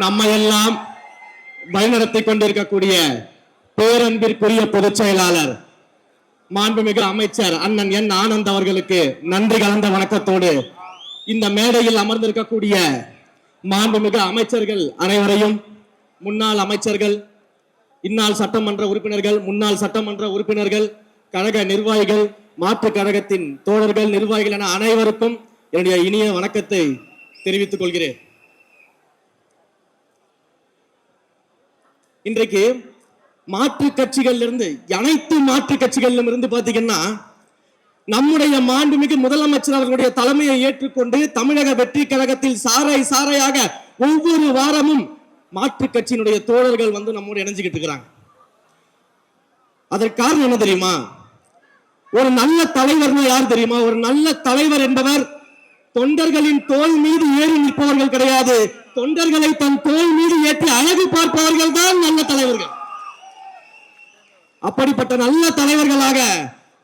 நம்ம எல்லாம் வழிநடத்தி கொண்டிருக்கக்கூடிய பேரன்பிற்குரிய பொதுச் செயலாளர் மாண்புமிகு அமைச்சர் அண்ணன் என் ஆனந்த் அவர்களுக்கு நன்றி கலந்த வணக்கத்தோடு இந்த மேடையில் அமர்ந்திருக்கக்கூடிய மாண்புமிகு அமைச்சர்கள் அனைவரையும், முன்னாள் அமைச்சர்கள், இந்நாள் சட்டமன்ற உறுப்பினர்கள், முன்னாள் சட்டமன்ற உறுப்பினர்கள், கழக நிர்வாகிகள், மாற்று கழகத்தின் தோழர்கள், நிர்வாகிகள் என அனைவருக்கும் என்னுடைய இனிய வணக்கத்தை தெரிவித்துக் கொள்கிறேன். இன்றைக்கு மாற்று கட்சிகள் இருந்து, அனைத்து மாற்று கட்சிகளிலும் இருந்து பாத்தீங்கன்னா நம்முடைய மாண்புமிகு முதலமைச்சர் அவர்களுடைய தலைமையை ஏற்றுக்கொண்டு தமிழக வெற்றி கழகத்தில் சாறை சாறையாக ஒவ்வொரு வாரமும் மாற்று கட்சியினுடைய தோழர்கள் வந்து நம்மோடு இணைஞ்சுக்கிட்டு இருக்கிறாங்க. அதற்கு காரணம் என்ன தெரியுமா? ஒரு நல்ல தலைவர்னா யார் தெரியுமா? ஒரு நல்ல தலைவர் என்பவர் தொண்டர்களின் தோள் மீது ஏறி நிற்பவர்கள் கிடையாது, தொண்டர்களை தன் தோள் மீது ஏற்றி அழகு பார்ப்பவர்கள் தான் நல்ல தலைவர்கள். அப்படிப்பட்ட நல்ல தலைவர்களாக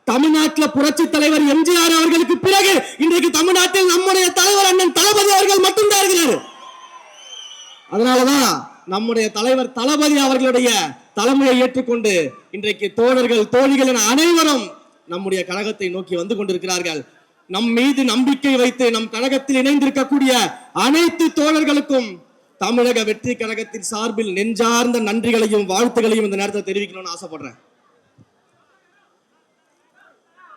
தமிழ்நாட்டில் புரட்சி தலைவர் எம்ஜிஆர் அவர்களுக்கு பிறகு இன்றைக்கு தமிழ்நாட்டில் நம்முடைய தலைவர் அண்ணன் தளபதி அவர்கள் மட்டும்தான் இருக்கிறார். அதனாலதான் நம்முடைய தலைவர் தளபதி அவர்களுடைய தலைமையை ஏற்றுக்கொண்டு இன்றைக்கு தோழர்கள், தோழிகள் என அனைவரும் நம்முடைய கழகத்தை நோக்கி வந்து கொண்டிருக்கிறார்கள். நம் மீது நம்பிக்கை வைத்து நம் கழகத்தில் இணைந்திருக்கக்கூடிய அனைத்து தோழர்களுக்கும் தமிழக வெற்றி கழகத்தின் சார்பில் நெஞ்சார்ந்த நன்றிகளையும் வாழ்த்துகளையும் இந்த நேரத்தை தெரிவிக்கணும்னு ஆசைப்படுறேன்.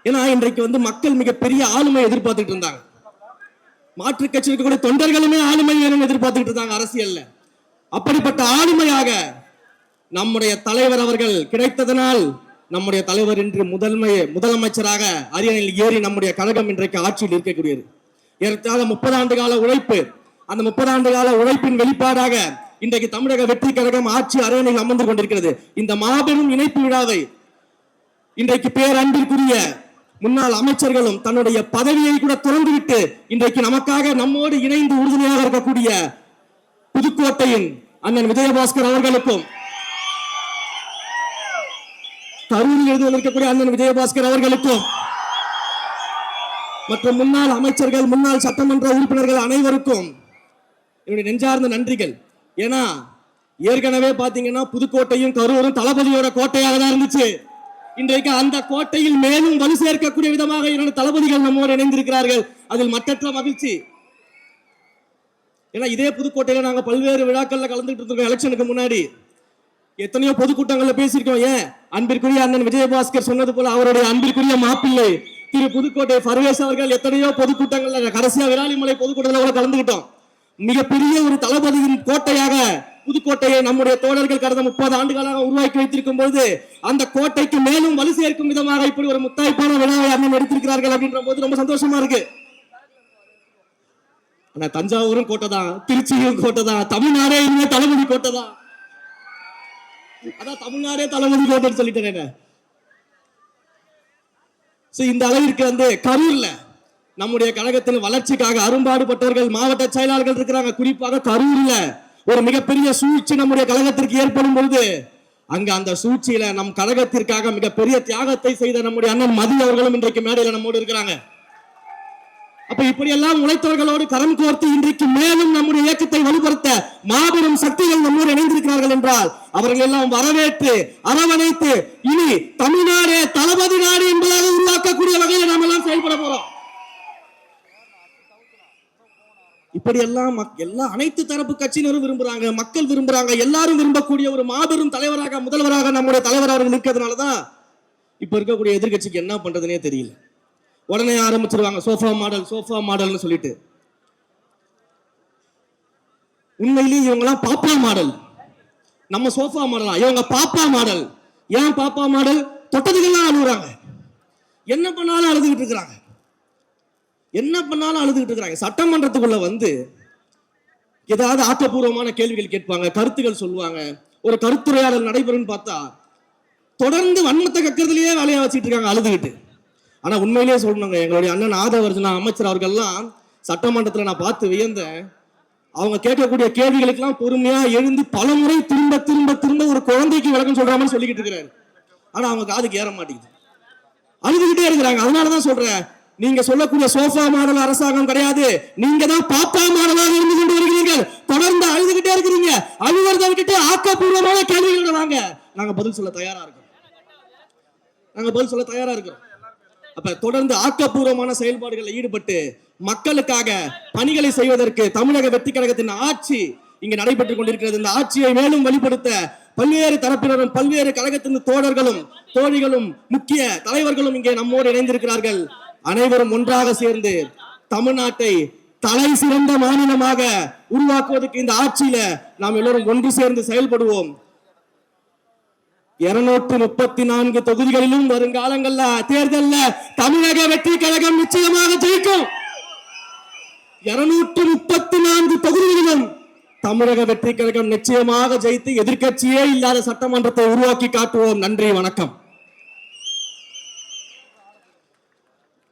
ஏன்னா இன்றைக்கு வந்து மக்கள் மிகப்பெரிய ஆளுமை எதிர்பார்த்துட்டு இருந்தாங்க. மாற்று கட்சிக்கு கூட தொண்டர்களுமே ஆளுமை வேணும்னு எதிர்பார்த்துட்டு இருந்தாங்க அரசியல்ல. அப்படிப்பட்ட ஆளுமையாக நம்முடைய தலைவர் அவர்கள் கிடைத்ததனால் நம்முடைய தலைவர் இன்று முதலமைச்சராக அரியணையில் ஏறி நம்முடைய கழகம் இன்றைக்கு ஆட்சியில் இருக்கக்கூடியது. ஏறத்தாழ 30 ஆண்டு கால உழைப்பு, அந்த 30 ஆண்டு கால உழைப்பின் வெளிப்பாடாக இன்றைக்கு தமிழக வெற்றி கழகம் ஆட்சி அரியணையில் அமர்ந்து கொண்டிருக்கிறது. இந்த மாபெரும் இணைப்பு விழாவை இன்றைக்கு பேரன்பிற்குரிய முன்னாள் அமைச்சர்களும் தன்னுடைய பதவியை கூட துறந்துவிட்டு இன்றைக்கு நமக்காக நம்மோடு இணைந்து உறுதுணையாக இருக்கக்கூடிய புதுக்கோட்டையின் அண்ணன் விஜயபாஸ்கர் அவர்களுக்கும், கரூரில் எழுதி இருக்கக்கூடிய அண்ணன் விஜயபாஸ்கர் அவர்களுக்கும் மற்றும் முன்னாள் அமைச்சர்கள், முன்னாள் சட்டமன்ற உறுப்பினர்கள் அனைவருக்கும் என்னுடைய நெஞ்சார்ந்த நன்றிகள். ஏன்னா ஏற்கனவே பாத்தீங்கன்னா புதுக்கோட்டையும் கரூரும் தளபதியோட கோட்டையாக தான் இருந்துச்சு. இன்றைக்கு அந்த கோட்டையில் மேலும் வலு சேர்க்கக்கூடிய விதமாக 2 தளபதிகள் நம்மோடு இணைந்திருக்கிறார்கள். அதில் மற்றற்ற மகிழ்ச்சி. ஏன்னா இதே புதுக்கோட்டையில நாங்க பல்வேறு விழாக்கள்ல கலந்துட்டு இருக்கோம். எலெக்ஷனுக்கு முன்னாடி எத்தனையோ பொதுக்கூட்டங்கள்ல பேசியிருக்கோம். ஏன் அன்பிற்குரிய அண்ணன் விஜயபாஸ்கர் சொன்னது போல அவருடைய அன்பிற்குரிய மாப்பிள்ளை திரு புதுக்கோட்டை பர்வேஸ் அவர்கள் எத்தனையோ பொதுக்கூட்டங்கள்ல, கடைசியா விராலிமலை பொதுக்கூட்டத்தில் கூட கலந்துகிட்டோம். மிகப்பெரிய ஒரு தளபதியின் கோட்டையாக புதுக்கோட்டையை நம்முடைய தோழர்கள் கடந்த 30 ஆண்டுகளாக உருவாக்கி வைத்திருக்கும் போது அந்த கோட்டைக்கு மேலும் வலு சேர்க்கும் விதமாக இப்படி ஒரு முத்தாய்ப்பான விழாவை அண்ணன் எடுத்திருக்கிறார்கள் அப்படின்ற போது ரொம்ப சந்தோஷமா இருக்கு. ஆனா தஞ்சாவூரும் கோட்டை தான், திருச்சியும் கோட்டை தான், தமிழ்நாடே இனிமே தளபதி கோட்டை தான். அதான் தமிழ்நாடே தளபதி கோட்டைன்னு சொல்லிட்டேன். இந்த அளவிற்கு வந்து கரூர்ல நம்முடைய கழகத்தின் வளர்ச்சிக்காக அரும்பாடுபட்டவர்கள், மாவட்ட செயலாளர்கள் இருக்கிறாங்க. குறிப்பாக கரூர்ல ஒரு மிகப்பெரிய சூழ்ச்சி நம்முடைய கழகத்திற்கு ஏற்படும் பொழுது அங்க அந்த சூழ்ச்சியில நம் கழகத்திற்காக மிகப்பெரிய தியாகத்தை செய்த நம்முடைய அண்ணன் மதி அவர்களும் இன்றைக்கு மேடையில நம்மோடு இருக்கிறாங்க. அப்ப இப்படியெல்லாம் உழைத்தவர்களோடு கரம் கோர்த்து இன்றைக்கு மேலும் நம்முடைய இயக்கத்தை வலுப்படுத்த மாபெரும் சக்திகள் நம்மோடு இணைந்திருக்கிறார்கள் என்றால் அவர்கள் எல்லாம் வரவேற்று அரவணைத்து இனி தமிழ்நாடு தளபதி நாடு என்பதாக உருவாக்கக்கூடிய வகையில் நாம் எல்லாம் செயல்பட போறோம். இப்படி எல்லாம் அனைத்து தரப்பு கட்சியினரும் விரும்புறாங்க, மக்கள் விரும்புறாங்க, எல்லாரும் விரும்பக்கூடிய ஒரு மாபெரும் தலைவராக, முதல்வராக நம்முடைய தலைவர் அவர்கள் இருக்கிறதுனாலதான் இப்ப இருக்கக்கூடிய எதிர்கட்சிக்கு என்ன பண்றதுனே தெரியல. உடனே ஆரம்பிச்சிருவாங்க சோஃபா மாடல்னு சொல்லிட்டு. உண்மையிலேயே இவங்கெல்லாம் பாப்பா மாடல், நம்ம சோஃபா மாடலா, இவங்க பாப்பா மாடல். ஏன் பாப்பா மாடல்? தொட்டதுக்கெல்லாம் அழுகுறாங்க, என்ன பண்ணாலும் அழுதுகிட்டு இருக்கிறாங்க, சட்டமன்றத்துக்குள்ள வந்து ஏதாவது ஆக்கப்பூர்வமான கேள்விகள் கேட்பாங்க, கருத்துகள் சொல்லுவாங்க, ஒரு கருத்துரையாடல் நடைபெறும் பார்த்தா தொடர்ந்து வன்மத்தை கக்கிறதுலயே வேலையா வச்சுட்டு இருக்காங்க அழுதுகிட்டு. ஆனா உண்மையிலேயே சொல்லணுங்க, எங்களுடைய அண்ணன் ஆதவர்ஜனா அமைச்சர் அவர்கள்லாம் சட்டமன்றத்தில் நான் பார்த்து வியந்தேன். அவங்க கேட்கக்கூடிய கேள்விகளுக்கெல்லாம் பொறுமையா எழுந்து பலமுறை திரும்ப திரும்ப திரும்ப ஒரு குழந்தைக்கு விளக்கம் சொல்ற மாதிரி சொல்லிக்கிட்டு இருக்கிறாரு. ஆனா அவங்க காதுக்கு ஏற மாட்டேங்குது, அழுதுகிட்டே இருக்கிறாங்க. அதனாலதான் சொல்றேன், நீங்க சொல்லக்கூடிய சோஃபா மாடல் அரசாங்கம் கிடையாது, நீங்க தான் பாப்பா மாடலாக இருந்து கொண்டு வருகிறீர்கள். தொடர்ந்து அழுதுகிட்டு அழுதுகிட்டே இருக்கிறீங்க. அழுவறதை விட்டுட்டு ஆக்கப்பூர்வமான கேள்விகளோட வாங்க, நாங்க பதில் சொல்ல தயாரா இருக்கோம். அப்ப தொடர்ந்து ஆக்கப்பூர்வமான செயல்பாடுகளில் ஈடுபட்டு மக்களுக்காக பணிகளை செய்வதற்கு தமிழக வெற்றி கழகத்தின் ஆட்சி இங்கு நடைபெற்றுக் கொண்டிருக்கிறது. இந்த ஆட்சியை மேலும் வலுப்படுத்த பல்வேறு தரப்பினரும் பல்வேறு கழகத்தின் தோழர்களும் தோழிகளும் முக்கிய தலைவர்களும் இங்கே நம்மோடு இணைந்திருக்கிறார்கள். அனைவரும் ஒன்றாக சேர்ந்து தமிழ்நாட்டை தலை சிறந்த மாநிலமாக உருவாக்குவதற்கு இந்த ஆட்சியில நாம் எல்லோரும் ஒன்று சேர்ந்து செயல்படுவோம். 234 தொகுதிகளிலும் வருங்காலங்கள்ல தேர்தல்ல தமிழக வெற்றி கழகம் நிச்சயமாக ஜெயிக்கும். 234 தொகுதிகளிலும் தமிழக வெற்றி கழகம் நிச்சயமாக ஜெயித்து எதிர்க்கட்சியே இல்லாத சட்டமன்றத்தை உருவாக்கி காட்டுவோம். நன்றி, வணக்கம்.